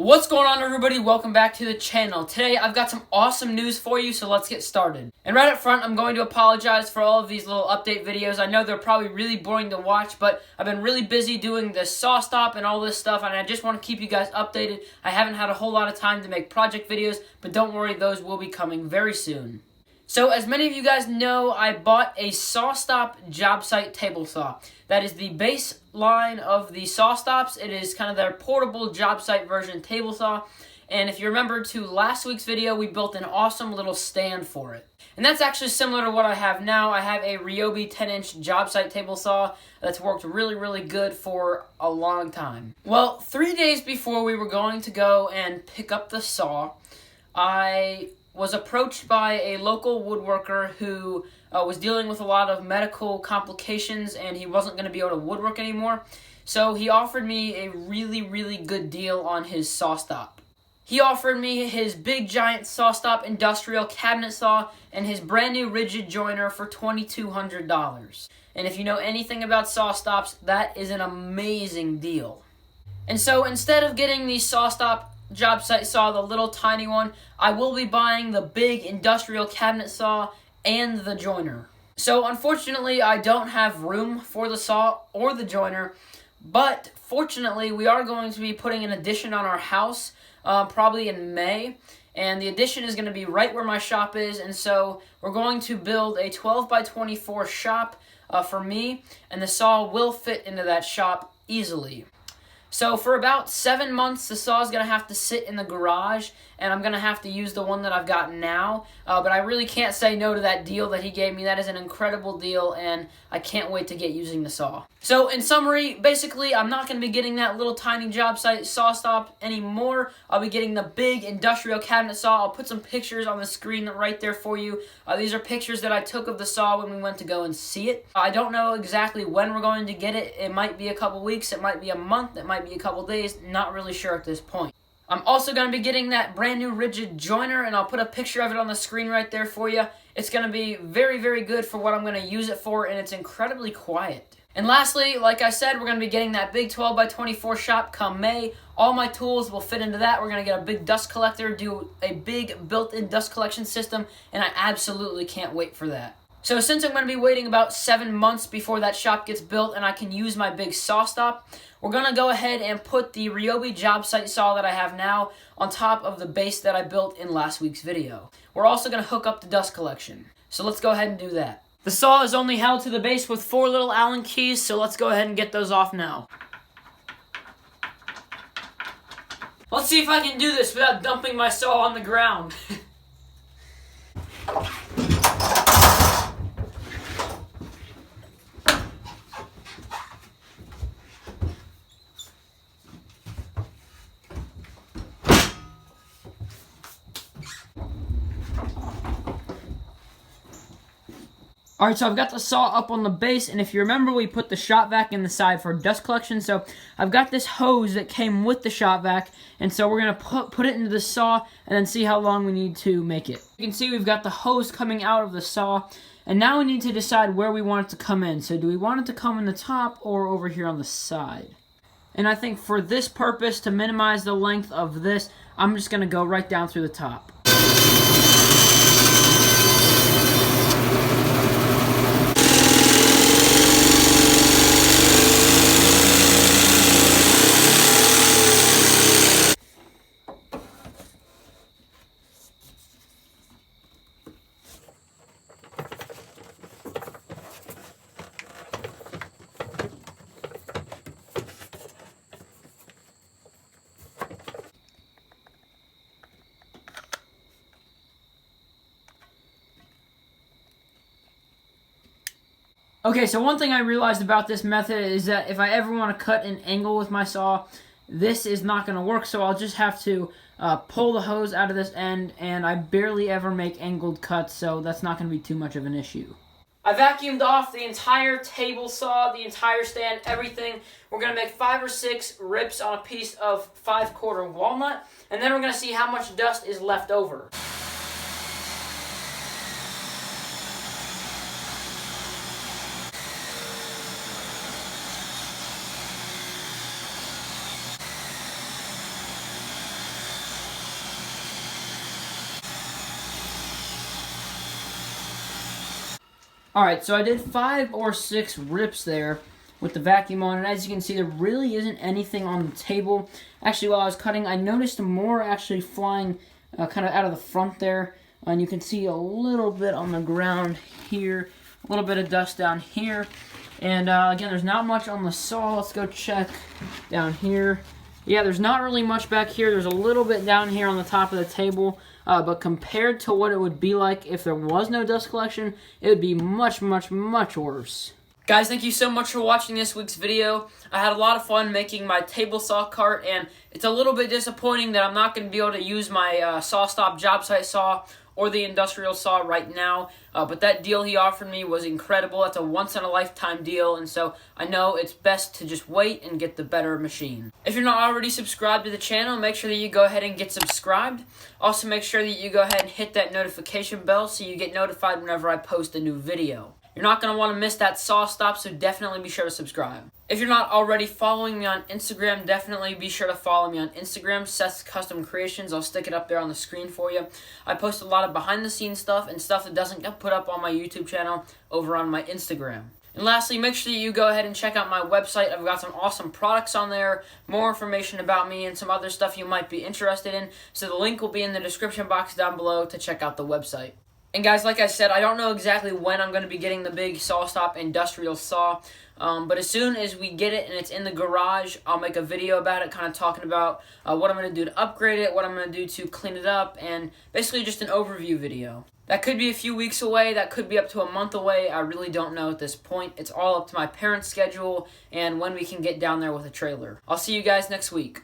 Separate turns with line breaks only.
What's going on, everybody? Welcome back to the channel. Today I've got some awesome news for you, so let's get started. And right up front, I'm going to apologize for all of these little update videos. I know they're probably really boring to watch, but I've been really busy doing the saw stop and all this stuff, and I just want to keep you guys updated. I haven't had a whole lot of time to make project videos, but don't worry, those will be coming very soon. So, as many of you guys know, I bought a SawStop jobsite table saw. That is the base line of the SawStops. It is kind of their portable jobsite version table saw. And if you remember to last week's video, we built an awesome little stand for it. And that's actually similar to what I have now. I have a RYOBI 10-inch jobsite table saw that's worked really good for a long time. Well, 3 days before we were going to go and pick up the saw, I was approached by a local woodworker who was dealing with a lot of medical complications, and he wasn't going to be able to woodwork anymore. So he offered me a really good deal on his SawStop. He offered me his big giant SawStop industrial cabinet saw and his brand new rigid joiner for $2,200. And if you know anything about SawStops, that is an amazing deal. And so instead of getting the SawStop jobsite saw, the little tiny one, I will be buying the big industrial cabinet saw and the joiner. So unfortunately, I don't have room for the saw or the joiner, but fortunately, we are going to be putting an addition on our house probably in May, and the addition is going to be right where my shop is, and so we're going to build a 12 by 24 shop for me, and the saw will fit into that shop easily. So for about 7 months, the saw is going to have to sit in the garage, and I'm going to have to use the one that I've got now. But I really can't say no to that deal that he gave me. That is an incredible deal, and I can't wait to get using the saw. So in summary, basically, I'm not going to be getting that little tiny job site SawStop anymore. I'll be getting the big industrial cabinet saw. I'll put some pictures on the screen right there for you. These are pictures that I took of the saw when we went to go and see it. I don't know exactly when we're going to get it. It might be a couple weeks. It might be a month. It might be a couple days. Not really sure at this point. I'm also going to be getting that brand new rigid joiner, and I'll put a picture of it on the screen right there for you. It's going to be very good for what I'm going to use it for, and it's incredibly quiet. And lastly, like I said, we're going to be getting that big 12 by 24 shop come May. All my tools will fit into that. We're going to get a big dust collector, do a big built-in dust collection system, and I absolutely can't wait for that. So since I'm going to be waiting about 7 months before that shop gets built and I can use my big SawStop, we're going to go ahead and put the RYOBI jobsite saw that I have now on top of the base that I built in last week's video. We're also going to hook up the dust collection. So let's go ahead and do that. The saw is only held to the base with 4 little Allen keys, so let's go ahead and get those off now. Let's see if I can do this without dumping my saw on the ground. Alright, so I've got the saw up on the base, and if you remember, we put the shop vac in the side for dust collection, so I've got this hose that came with the shop vac, and so we're going to put it into the saw, and then see how long we need to make it. You can see we've got the hose coming out of the saw, and now we need to decide where we want it to come in. So do we want it to come in the top, or over here on the side? And I think for this purpose, to minimize the length of this, I'm just going to go right down through the top. Okay, so one thing I realized about this method is that if I ever want to cut an angle with my saw, this is not going to work, so I'll just have to pull the hose out of this end, and I barely ever make angled cuts, so that's not going to be too much of an issue. I vacuumed off the entire table saw, the entire stand, everything. We're going to make 5 or 6 rips on a piece of 5/4 walnut, and then we're going to see how much dust is left over. Alright, so I did 5 or 6 rips there with the vacuum on, and as you can see, there really isn't anything on the table. Actually, while I was cutting, I noticed more actually flying kind of out of the front there, and you can see a little bit on the ground here, a little bit of dust down here, and again, there's not much on the saw. Let's go check down here. Yeah, there's not really much back here. There's a little bit down here on the top of the table, but compared to what it would be like if there was no dust collection, it would be much, much, much worse. Guys, thank you so much for watching this week's video. I had a lot of fun making my table saw cart, and it's a little bit disappointing that I'm not going to be able to use my SawStop job site saw or the industrial saw right now, but that deal he offered me was incredible. That's a once-in-a-lifetime deal, and so I know it's best to just wait and get the better machine. If you're not already subscribed to the channel, make sure that you go ahead and get subscribed. Also, make sure that you go ahead and hit that notification bell so you get notified whenever I post a new video. You're not going to want to miss that SawStop, so definitely be sure to subscribe. If you're not already following me on Instagram, definitely be sure to follow me on Instagram, Seth's Custom Creations. I'll stick it up there on the screen for you. I post a lot of behind-the-scenes stuff and stuff that doesn't get put up on my YouTube channel over on my Instagram. And lastly, make sure that you go ahead and check out my website. I've got some awesome products on there, more information about me, and some other stuff you might be interested in. So the link will be in the description box down below to check out the website. And guys, like I said, I don't know exactly when I'm going to be getting the big SawStop industrial saw, but as soon as we get it and it's in the garage, I'll make a video about it, kind of talking about what I'm going to do to upgrade it, what I'm going to do to clean it up, and basically just an overview video. That could be a few weeks away, that could be up to a month away, I really don't know at this point. It's all up to my parents' schedule and when we can get down there with a trailer. I'll see you guys next week.